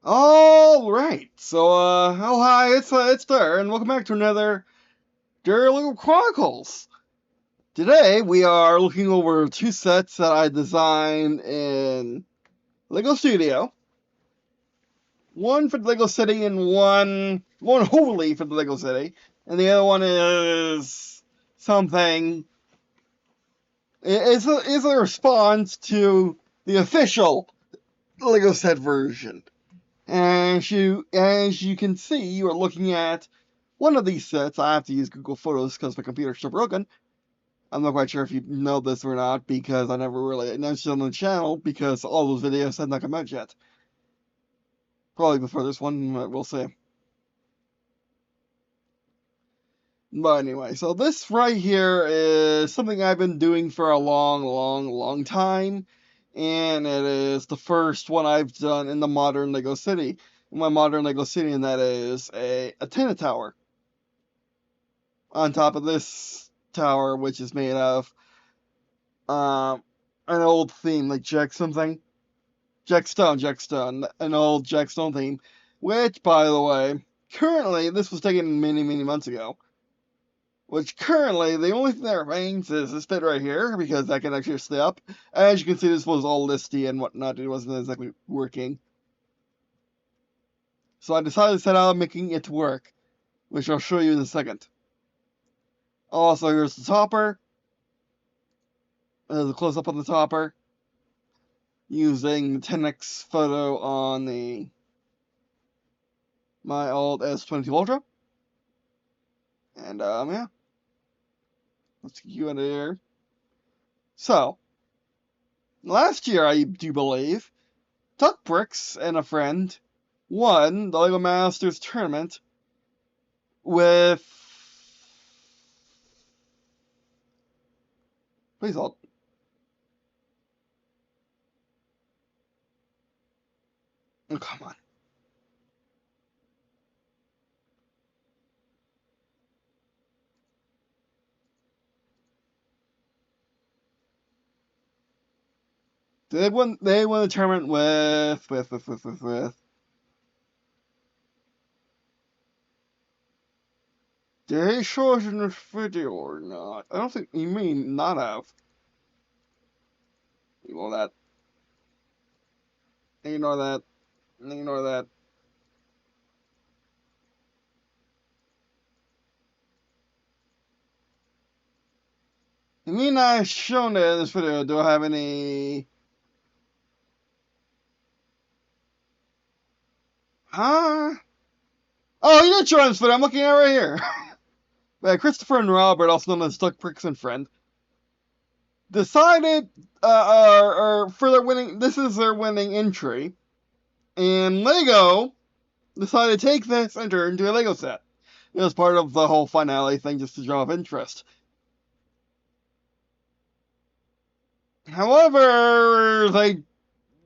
All right, so oh hi, it's there, and welcome back to another Lego Chronicles. Today we are looking over two sets that I designed in Lego Studio. One for the Lego City and one wholly for the Lego City, and the other one is something. Is a response to the official Lego set version. As you can see, you are looking at one of these sets. I have to use Google Photos because my computer's still broken. I'm not quite sure if you know this or not because I never really announced it on the channel because all those videos had not come out yet. Probably before this one, we'll see. But anyway, so this right here is something I've been doing for a long time. And it is the first one I've done in the modern Lego City. In my modern Lego City, and that is a Tenant tower. On top of this tower, which is made of um, an old theme like Jackstone, an old Jackstone theme. Which, by the way, currently this was taken many months ago. Which currently the only thing that remains is this bit right here because I can actually stay up. As you can see, this was all listy and whatnot. It wasn't exactly working. So I decided to set out making it work, which I'll show you in a second. Also, here's the topper. There's a close up on the topper using the 10x photo on my old S20 Ultra. And yeah, let's get you into here. So, last year, I do believe, Duck Bricks and a friend won the LEGO Masters tournament with. Please hold. Oh, come on. They won the tournament with. Did they show us in this video or not? I don't think you mean not have. Ignore that. Ignore that. Ignore that. You mean I shown it in this video? Do I have any? Huh? Oh, you did show this video. I'm looking at it right here. Christopher and Robert, also known as Duck Bricks and Friend, decided, or for their winning, this is their winning entry, and Lego decided to take this and turn it into a Lego set. It was part of the whole finale thing, just to draw up interest. However,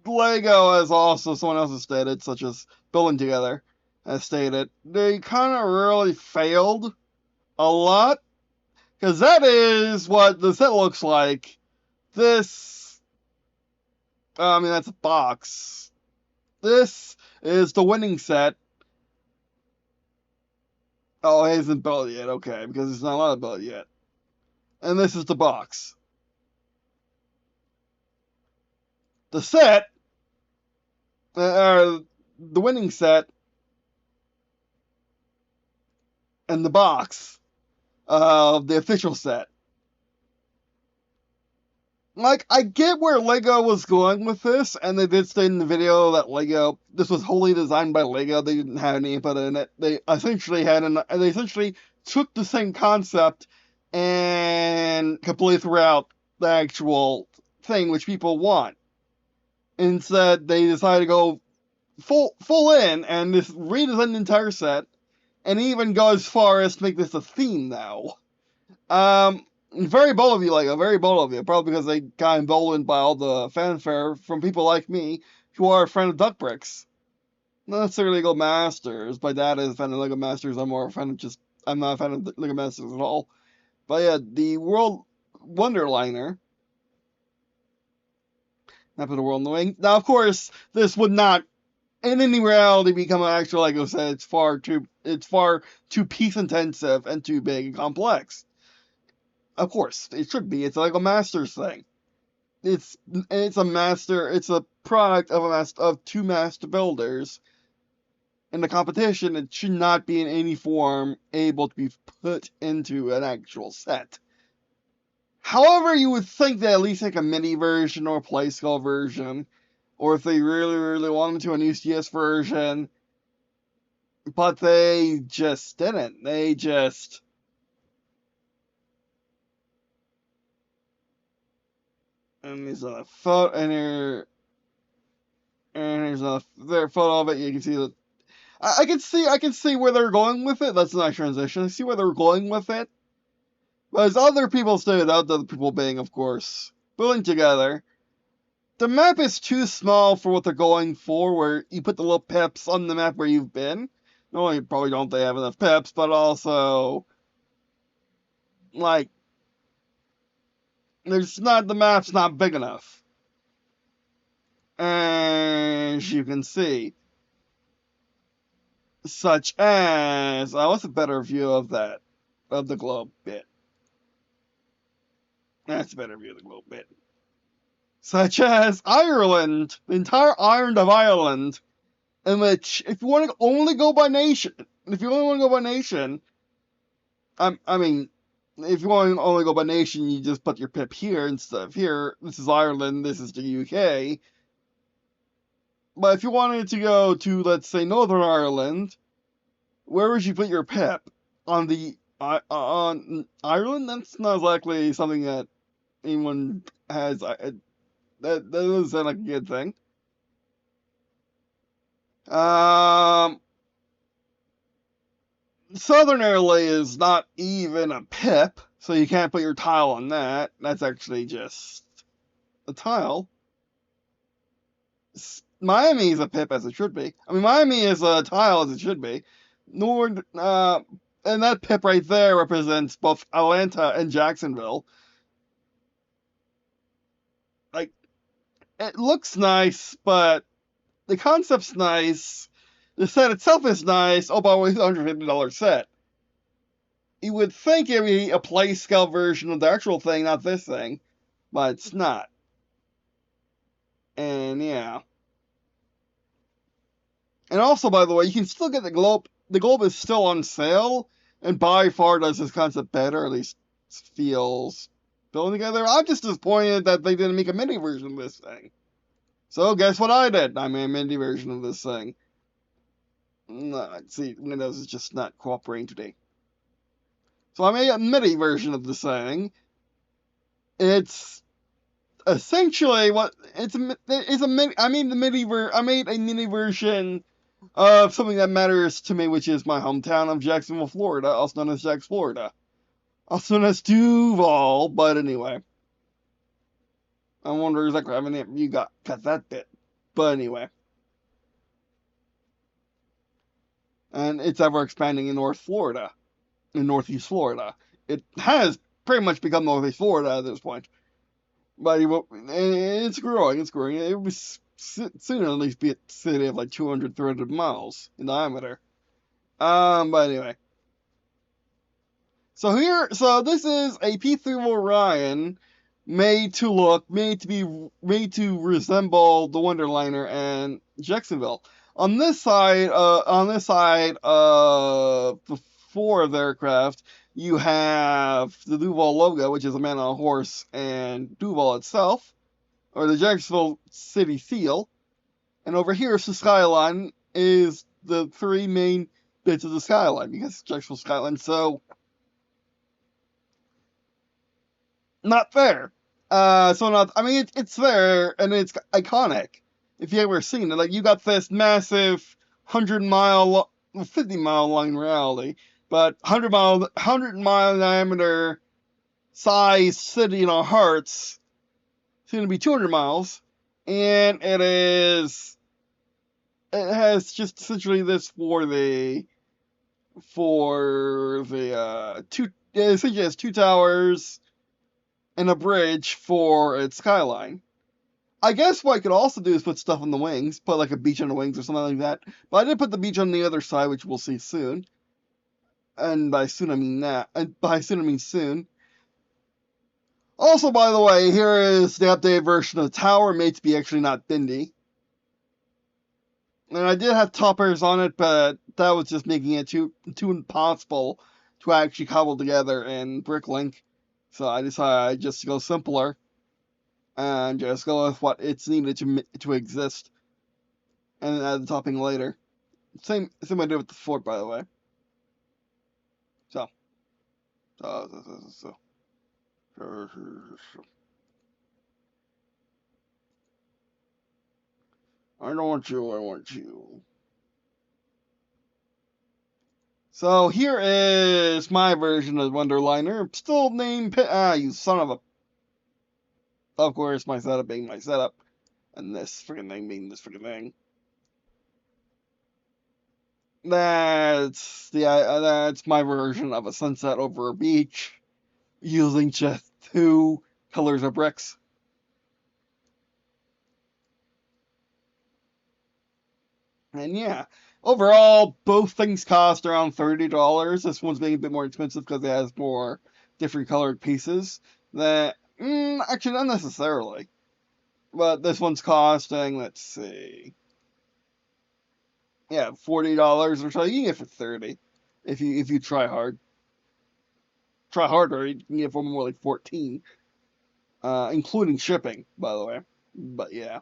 Lego, as also someone else has stated, such as Building Together, has stated, they kind of really failed a lot, because that is what the set looks like. This, I mean, that's a box. This is the winning set. Oh, it hasn't built yet, okay, because it's not allowed to build yet. And this is the box. The set, the winning set, and the box of the official set. Like, I get where Lego was going with this, and they did state in the video that this was wholly designed by Lego. They didn't have any input in it. They essentially took the same concept and completely threw out the actual thing which people want. Instead, they decided to go full in and just redesign the entire set, and even go as far as to make this a theme now. Very bold of you, Lego. Very bold of you. Probably because they got emboldened by all the fanfare from people like me who are a fan of Duck Bricks. Not necessarily Lego Masters. My dad is a fan of Lego Masters. I'm more a fan of I'm not a fan of Lego Masters at all. But yeah, the World Wonderliner. Not for the World in the Wing. Now, of course, this would not in any reality become an actual Lego set, it's far too piece intensive and too big and complex. Of course, it should be. It's a Lego Masters thing. It's a master. It's a product of two master builders. In the competition, it should not be in any form able to be put into an actual set. However, you would think they at least make a mini version or a play scale version, or if they really, really wanted to, an UCS version. But they just didn't. They just. And there's a photo, and there's their photo of it. You can see that. I can see where they're going with it. That's a nice transition. I see where they're going with it. But as other people stated out, other people being, of course, pulling together, the map is too small for what they're going for, where you put the little pips on the map where you've been. Not only probably don't they have enough pips, but also, like, the map's not big enough. As you can see. Such as, what's a better view of that? Of the globe bit. That's a better view of the globe bit. Such as Ireland, the entire island of Ireland, in which, if you want to only go by nation, I mean, if you want to only go by nation, you just put your pip here instead of here. This is Ireland, this is the UK. But if you wanted to go to, let's say, Northern Ireland, where would you put your pip? On Ireland? That's not exactly something that anyone has. That doesn't sound like a good thing. Southern Italy is not even a pip, so you can't put your tile on that. That's actually just a tile. Miami is a pip as it should be. I mean, Miami is a tile as it should be. And that pip right there represents both Atlanta and Jacksonville. Like, it looks nice, but the concept's nice. The set itself is nice. Oh, by the way, it's a $150 set. You would think it'd be a play scale version of the actual thing, not this thing, but it's not. And yeah. And also, by the way, you can still get the globe. The globe is still on sale, and by far does this concept better, at least feels building together. I'm just disappointed that they didn't make a mini version of this thing. So guess what I did? I made a mini version of this thing. See, Windows is just not cooperating today. So I made a mini version of this thing. It's essentially what it's a mini. I made a mini version of something that matters to me, which is my hometown of Jacksonville, Florida, also known as Jax, Florida, also known as Duval. But anyway, I wonder exactly how many you got that bit. But anyway. And it's ever expanding in Northeast Florida. It has pretty much become Northeast Florida at this point. But it's growing. It was soon at least be a city of like 200, 300 miles in diameter. But anyway. So this is a P3 Orion made to resemble the Wonderliner and Jacksonville. On this side of the four of the aircraft, you have the Duval logo, which is a man on a horse, and Duval itself, or the Jacksonville city seal. And over here, the skyline is the three main bits of the skyline, because it's Jacksonville skyline, so not there. It's there, and it's iconic. If you ever seen it, like, you got this massive 50-mile long in reality, but 100-mile diameter size city in our hearts. It's going to be 200 miles, and it has just essentially this it essentially has two towers and a bridge for its skyline. I guess what I could also do is put stuff on the wings, put like a beach on the wings or something like that. But I did put the beach on the other side, which we'll see soon. And by soon I mean that. And by soon I mean soon. Also, by the way, here is the updated version of the tower, made to be actually not bendy. And I did have toppers on it, but that was just making it too impossible to actually cobble together in Bricklink. So I decided I'd just go simpler and just go with what it's needed to exist, and then add the topping later. Same I did with the fort, by the way. So. I don't want you, I want you. So here is my version of Wonderliner. Still named you son of a... Of course, my setup being my setup. And this freaking thing being this freaking thing. That's my version of a sunset over a beach. Using just 2 colors of bricks. And yeah, overall, both things cost around $30. This one's being a bit more expensive because it has more different colored pieces. Actually, not necessarily. But this one's costing, let's see. Yeah, $40 or so. You can get it for 30 if you try hard. Try harder, you can get it for more like 14. Including shipping, by the way. But yeah.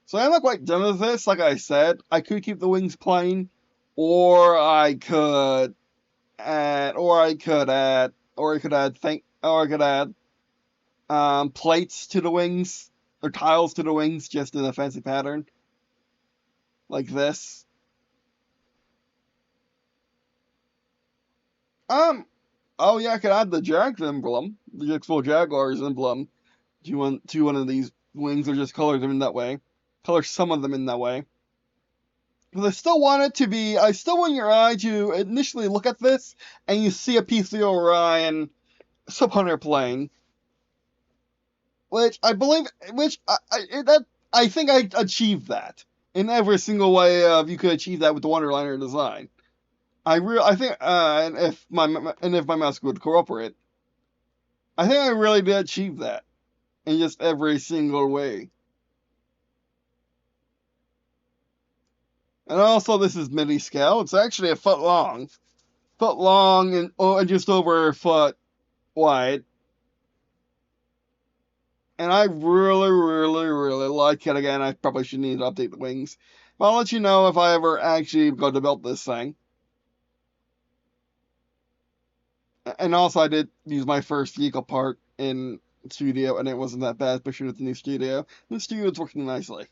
So I'm not quite done with this. Like I said, I could keep the wings plain, or I could add plates to the wings or tiles to the wings, just in a fancy pattern like this. Oh yeah, I could add the Jags emblem, the Jacksonville Jaguars emblem, to one of these wings, or just color them in that way. Color some of them in that way. Because I still want your eye to initially look at this, and you see a piece of the Orion Subhunter plane, which I believe, I think I achieved that in every single way you could achieve that with the Wonderliner design. I think, and if my mouse would cooperate, I think I really did achieve that in just every single way. And also, this is midi scale. It's actually a foot long, and just over a foot wide. And I really, really, really like it. Again, I probably should need to update the wings. But I'll let you know if I ever actually go to build this thing. And also, I did use my first vehicle part in studio, and it wasn't that bad, especially with the new studio. The studio is working nicely.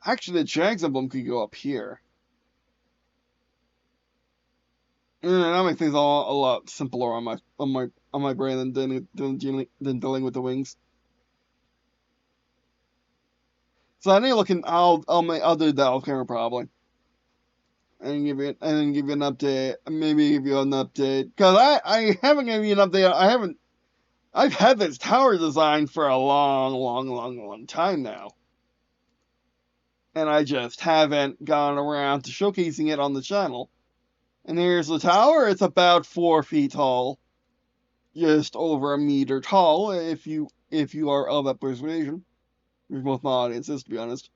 Actually, the Jags emblem could go up here. That makes things a lot simpler on my brain than dealing with the wings. So I need looking. I'll do that off camera probably, and give you an update. Maybe give you an update, because I haven't given you an update. I've had this tower design for a long time now, and I just haven't gone around to showcasing it on the channel. And here's the tower. It's about 4 feet tall, just over a meter tall. If you are of that persuasion, with both my audiences, to be honest.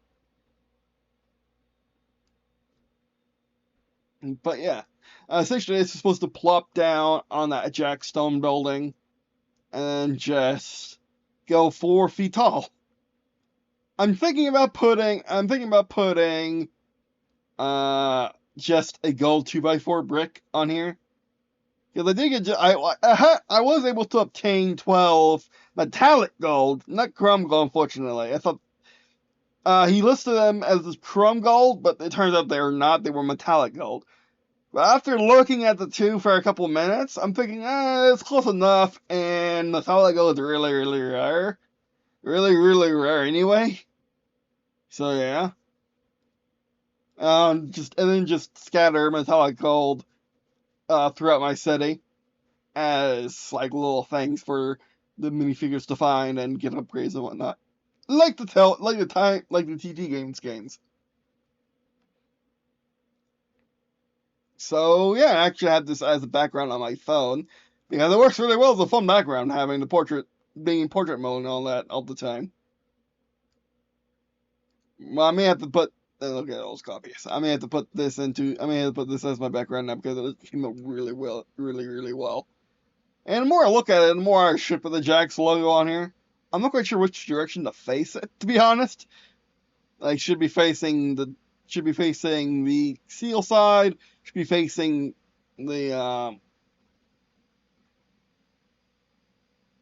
But yeah, essentially it's supposed to plop down on that Jackstone building and just go 4 feet tall. I'm thinking about putting just a gold 2x4 brick on here. Because I was able to obtain 12 metallic gold, not chrome gold, unfortunately. I thought he listed them as chrome gold, but it turns out they were not. They were metallic gold. But after looking at the two for a couple of minutes, I'm thinking, it's close enough, and metallic gold is really, really rare. Really, really rare anyway. So yeah. Just scatter metallic gold throughout my city as like little things for the minifigures to find and get upgrades and whatnot. Like the TT games. So yeah, I actually had this as a background on my phone because it works really well as a fun background, having the being in portrait mode and all that all the time. Well, I may have to put look at those copies. I may have to put this as my background now because it came out really well, really well. And the more I look at it, the more I should put the Jax logo on here. I'm not quite sure which direction to face it, to be honest. Like should be facing the seal side, should be facing the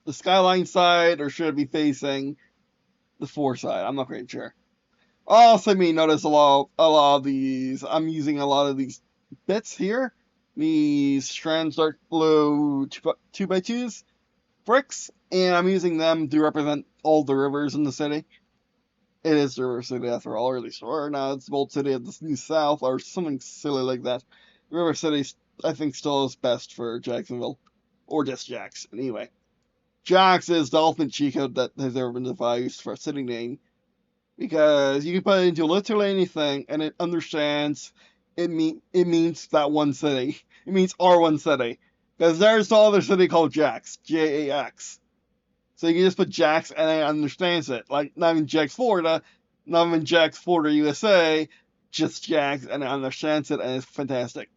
the skyline side, or should it be facing the fore side? I'm not quite sure. Also, me notice a lot of these. I'm using a lot of these bits here. These strands dark blue 2x2s bricks, and I'm using them to represent all the rivers in the city. It is the river city after all, or at least, or now it's the old city of the New South, or something silly like that. River City, I think, still is best for Jacksonville, or just Jax. Anyway, Jax is the ultimate cheat code that has ever been devised for a city name, because you can put it into literally anything and it understands it means that one city. It means our one city. Because there's no other city called Jax. Jax. So you can just put Jax and it understands it. Like not even Jax, Florida, not even Jax, Florida, USA, just Jax and it understands it and it's fantastic.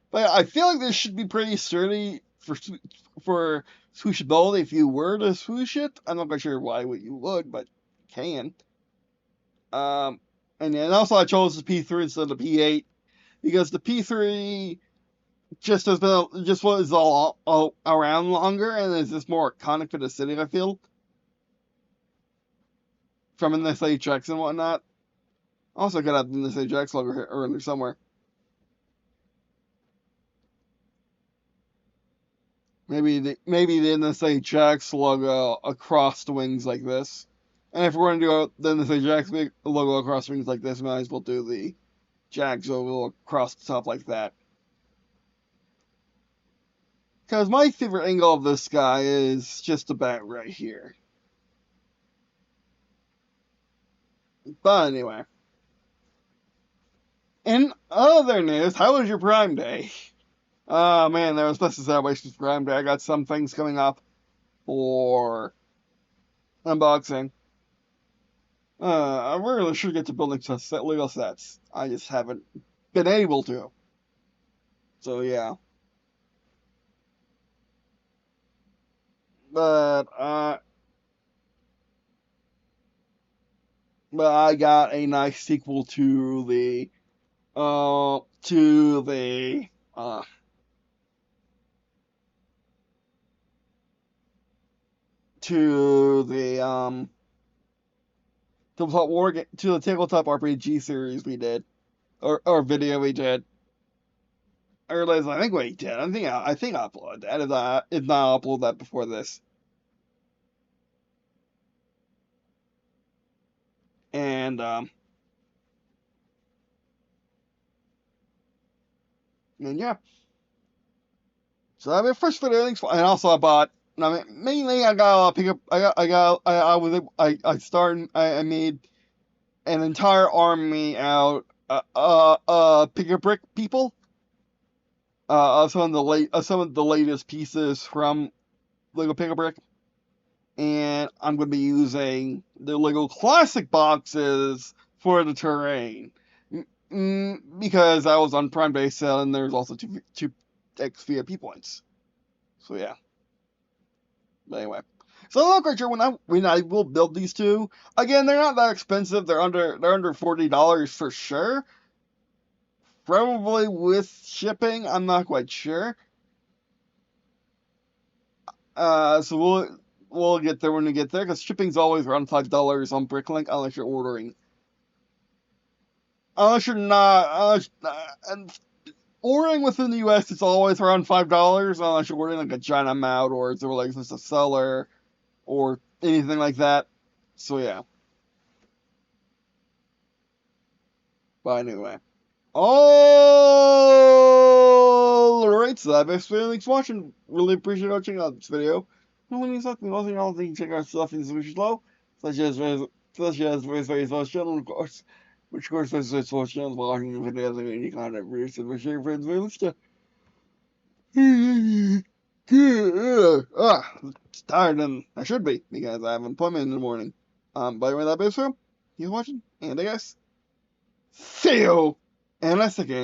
But I feel like this should be pretty sturdy for swooshability if you were to swoosh it. I'm not quite sure why you would, but you can. And then also I chose the P3 instead of the P8 because the P3 just was all around longer and is just more iconic for the city. I feel from NSA Jax and whatnot. Also got the NSA Jax logo here or in there somewhere. Maybe the NSA Jax logo across the wings like this. And if we're going to do the NSA Jax logo across the wings like this, we might as well do the Jax logo across the top like that. Because my favorite angle of this guy is just about right here. But anyway. In other news, how was your Prime Day? Oh man, there was special celebrations for Prime Day. I got some things coming up for unboxing. I really should get to building Lego sets. I just haven't been able to. So yeah. But I got a nice sequel to the to the to the to the tabletop RPG series we did, or video we did. Or at least I think we did. I think I uploaded that. If not, I'll upload that before this. And yeah. So that'll be the first video. And also I bought. I mean, mainly I got pick up. I made an entire army out. Pick a brick people. Some of the latest pieces from Lego Pick a Brick, and I'm going to be using the Lego Classic boxes for the terrain. Because I was on Prime Day sale and there's also two X VIP points. So yeah. But anyway. So I'm not quite sure when I will build these two. Again, they're not that expensive. They're under $40 for sure. Probably with shipping, I'm not quite sure. So we'll get there when we get there because shipping's always around $5 on Bricklink unless you're ordering. Unless you're not, and ordering within the U.S. it's always around $5 unless you're ordering like a giant amount or it's a relationship with a seller or anything like that. So yeah. But anyway. Oh, rates that. Basically, thanks for watching. Really appreciate you checking out this video. And when you suck me, also y'all think check out stuff in the description below, such as various channel, of course. Which of course is various channels watching videos and any content produced and share your friends with stuff. It's tired and I should be because I have an appointment in the morning. By the way, that is true. You watching? And I guess see you in a second.